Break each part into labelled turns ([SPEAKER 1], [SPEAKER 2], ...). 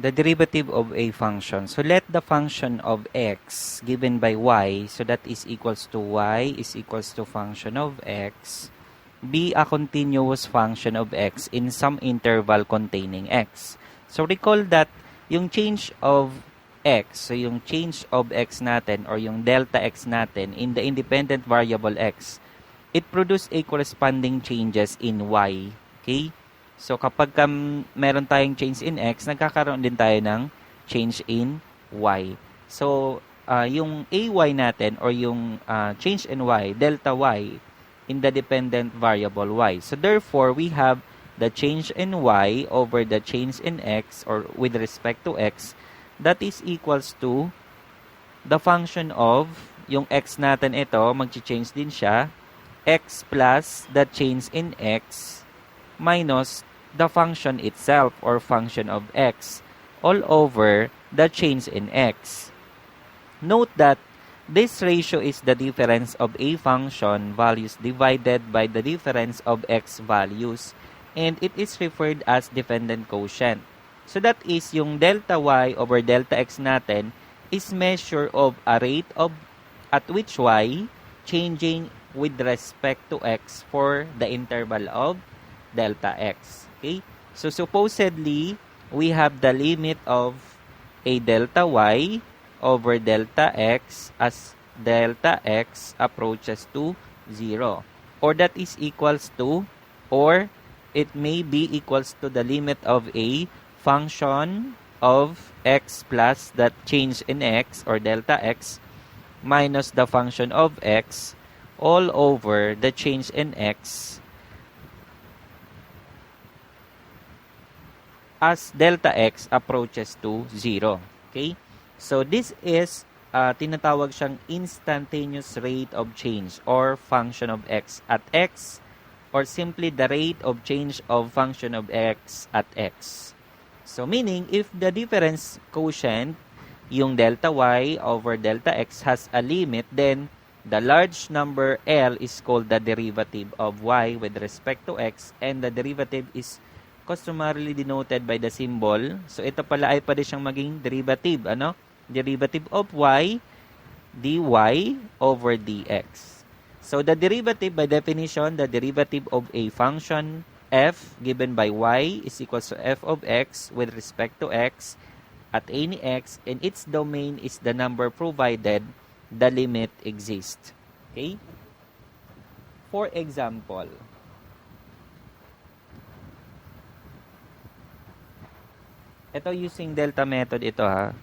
[SPEAKER 1] the derivative of a function. So let the function of x given by y, so that is equals to y is equals to function of x, be a continuous function of x in some interval containing x. So recall that yung change of x, so yung change of x natin or yung delta x natin in the independent variable x, it produce a corresponding changes in y. Okay? So, kapag meron tayong change in x, nagkakaroon din tayo ng change in y. So, yung ay natin or yung change in y, delta y, in the dependent variable y. So, therefore, we have the change in y over the change in x or with respect to x that is equals to the function of yung x natin ito, mag-change din siya, x plus the change in x minus the function itself or function of x all over the change in x. Note that this ratio is the difference of a function values divided by the difference of x values, and it is referred as dependent quotient. So that is yung delta y over delta x natin is measure of a rate of at which y changing with respect to x for the interval of delta x. Okay? So supposedly, we have the limit of a delta y over delta x as delta x approaches to 0. Or that is equals to, or it may be equals to the limit of a function of x plus that change in x or delta x minus the function of x all over the change in x as delta x approaches to 0. Okay? So, this is tinatawag siyang instantaneous rate of change or function of x at x, or simply the rate of change of function of x at x. So, meaning, if the difference quotient, yung delta y over delta x has a limit, then the large number L is called the derivative of y with respect to x, and the derivative is customarily denoted by the symbol. So, ito pala ay pwede siyang maging derivative. Ano? Derivative of y, dy over dx. So, the derivative, by definition, the derivative of a function f given by y is equals to f of x with respect to x at any x, and its domain is the number provided the limit exists. Okay? For example, ito using delta method ito ha.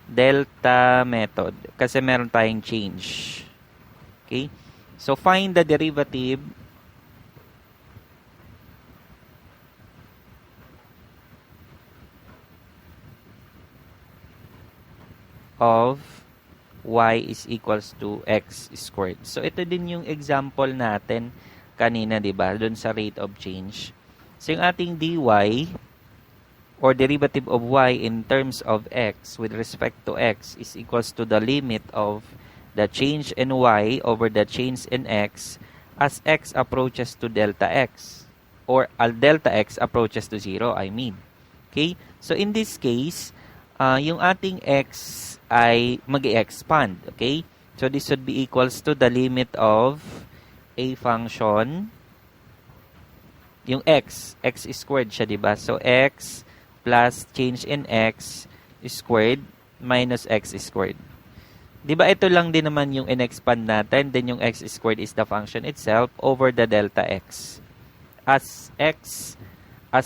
[SPEAKER 1] Delta method. Kasi meron tayong change. Okay? So, find the derivative of y is equals to x squared. So, ito din yung example natin kanina, di ba? Doon sa rate of change. So, yung ating dy or derivative of y in terms of x with respect to x is equals to the limit of the change in y over the change in x as x approaches to delta x, or delta x approaches to 0, I mean. Okay? So, in this case, yung ating x ay mag-expand. Okay? So, this would be equals to the limit of a function, yung x squared siya, diba? So, x plus change in x squared minus x squared. Di ba ito lang din naman yung in-expand natin, then yung x squared is the function itself over the delta x. As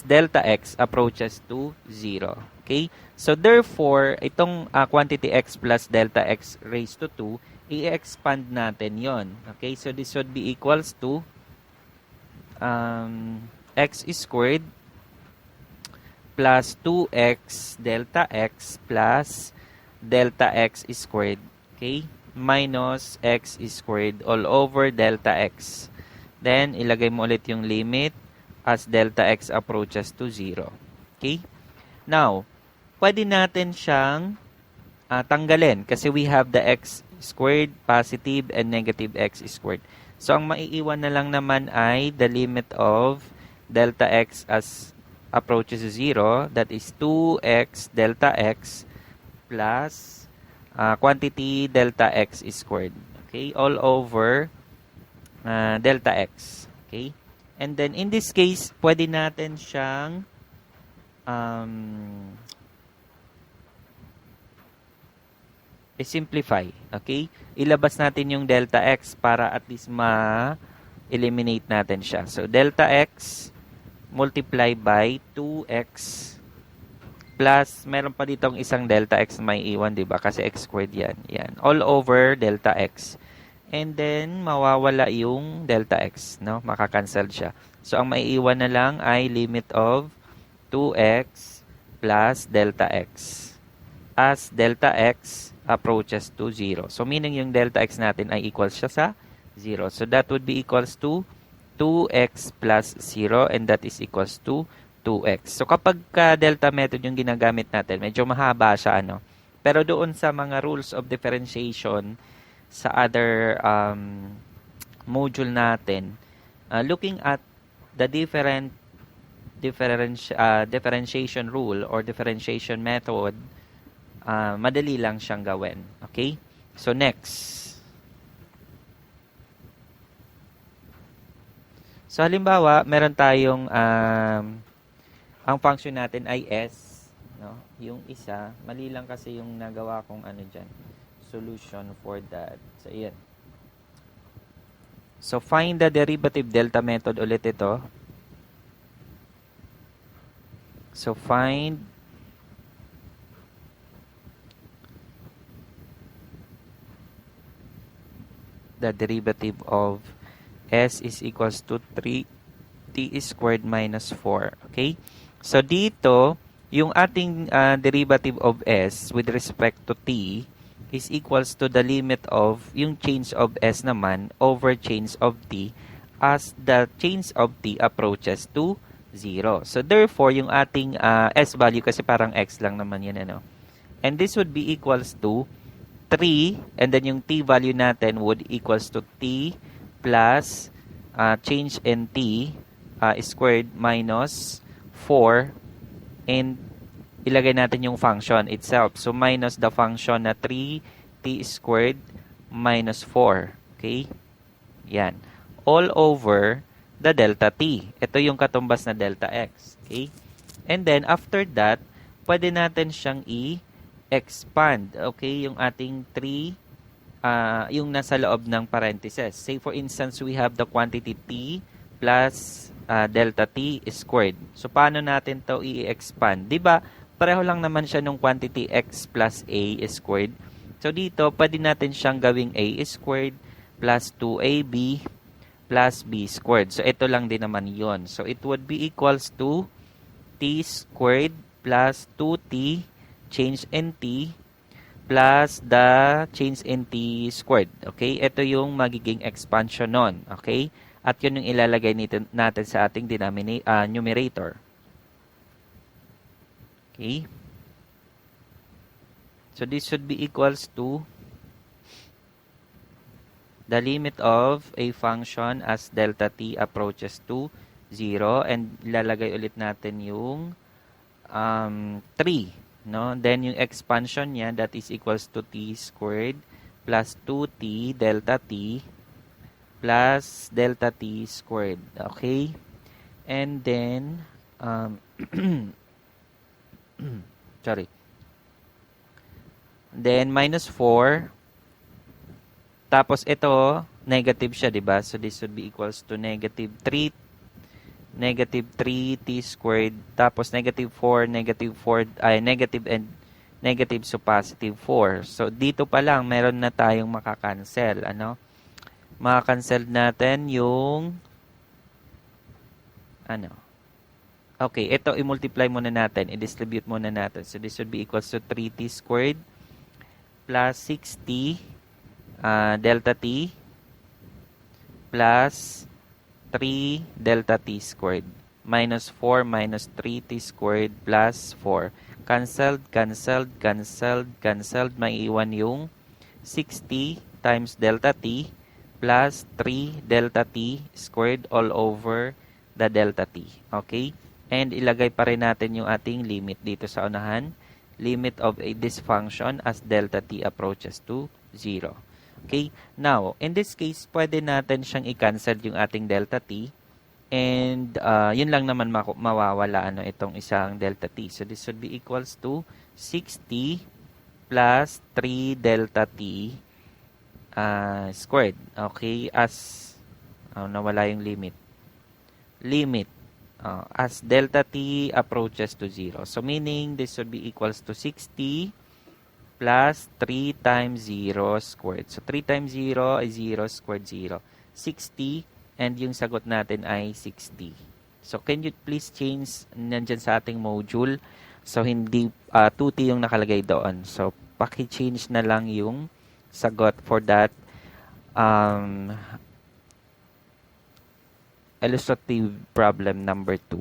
[SPEAKER 1] delta x approaches to 0. Okay? So therefore, itong quantity x plus delta x raised to 2, i-expand natin yon. Okay? So this would be equals to x squared plus 2x delta x plus delta x squared, okay, minus x squared all over delta x. Then, ilagay mo ulit yung limit as delta x approaches to 0. Okay? Now, pwede natin siyang tanggalin kasi we have the x squared, positive, and negative x squared. So, ang maiiwan na lang naman ay the limit of delta x as approaches to 0, that is 2x delta x plus quantity delta x squared. Okay, all over delta x. Okay? And then, in this case, pwede natin siyang i-simplify. Okay? Ilabas natin yung delta x para at least ma-eliminate natin siya. So, delta x multiply by 2x plus, meron pa ditong isang delta x may iwan, diba? Kasi x squared yan. Yan. All over delta x. And then, mawawala yung delta x. No? Makakancel siya. So, ang maiiwan na lang ay limit of 2x plus delta x. As delta x approaches to 0. So, meaning yung delta x natin ay equals siya sa 0. So, that would be equals to 2x plus 0 and that is equals to 2x. So, kapag delta method yung ginagamit natin, medyo mahaba siya, ano? Pero doon sa mga rules of differentiation, sa other module natin, looking at the differentiation rule or differentiation method, madali lang siyang gawin. Okay? So, next. So, halimbawa, meron tayong ang function natin ay s. No? Yung isa, mali lang kasi yung nagawa kong ano dyan. Solution for that. So, ayan. So, find the derivative delta method ulit ito. So, find the derivative of s is equals to 3t squared minus 4. Okay? So, dito, yung ating derivative of s with respect to t is equals to the limit of yung change of s naman over change of t as the change of t approaches to 0. So, therefore, yung ating s value kasi parang x lang naman yan, ano? And this would be equals to 3, and then yung t value natin would equals to t plus change in t squared minus 4, and ilagay natin yung function itself. So, minus the function na 3t squared minus 4. Okay? Yan. All over the delta t. Ito yung katumbas na delta x. Okay? And then, after that, pwede natin siyang i-expand. Okay? Yung ating 3, yung nasa loob ng parentheses. Say, for instance, we have the quantity t plus delta t squared. So, paano natin to i-expand? Diba, pareho lang naman siya nung quantity x plus a squared. So, dito, pwede natin siyang gawing a squared plus 2ab plus b squared. So, ito lang din naman yon. So, it would be equals to t squared plus 2t change in t plus the change in t squared. Okay? Ito yung magiging expansion nun. Okay? At yun yung ilalagay natin sa ating numerator. Okay? So, this should be equals to the limit of a function as delta t approaches to 0. And lalagay ulit natin yung 3. No? Then, yung expansion niya, that is equals to t squared plus 2t delta t plus delta t squared. Okay? And then, sorry. Then, minus 4. Tapos, ito, negative siya, diba? So, this would be equals to negative 3t squared. Tapos, negative 4, negative and negative, so positive 4. So, dito pa lang, meron na tayong makakancel. Ano? Makakancel natin yung okay, ito i-multiply muna natin, i-distribute muna natin. So, this would be equals to 3t squared plus 6t delta t plus 3 delta t squared minus 4 minus 3t squared plus 4. Cancelled, cancelled, cancelled, cancelled. May iwan yung 6t times delta t plus 3 delta t squared all over the delta t. Okay? And ilagay pa rin natin yung ating limit dito sa unahan. Limit of this function as delta t approaches to 0. Okay? Now, in this case, pwede natin siyang i-cancel yung ating delta t. And yun lang naman mawawala itong isang delta t. So, this would be equals to 6t plus 3 delta t squared. Okay? As, nawala yung limit. Limit. As delta t approaches to 0. So, meaning this would be equals to 6t plus 3 times 0 squared. So, 3 times 0 is 0 squared 0. 6t and yung sagot natin ay 6t. So, can you please change nandyan sa ating module? So, hindi 2t yung nakalagay doon. So, paki-change na lang yung sagot for that illustrative problem number 2.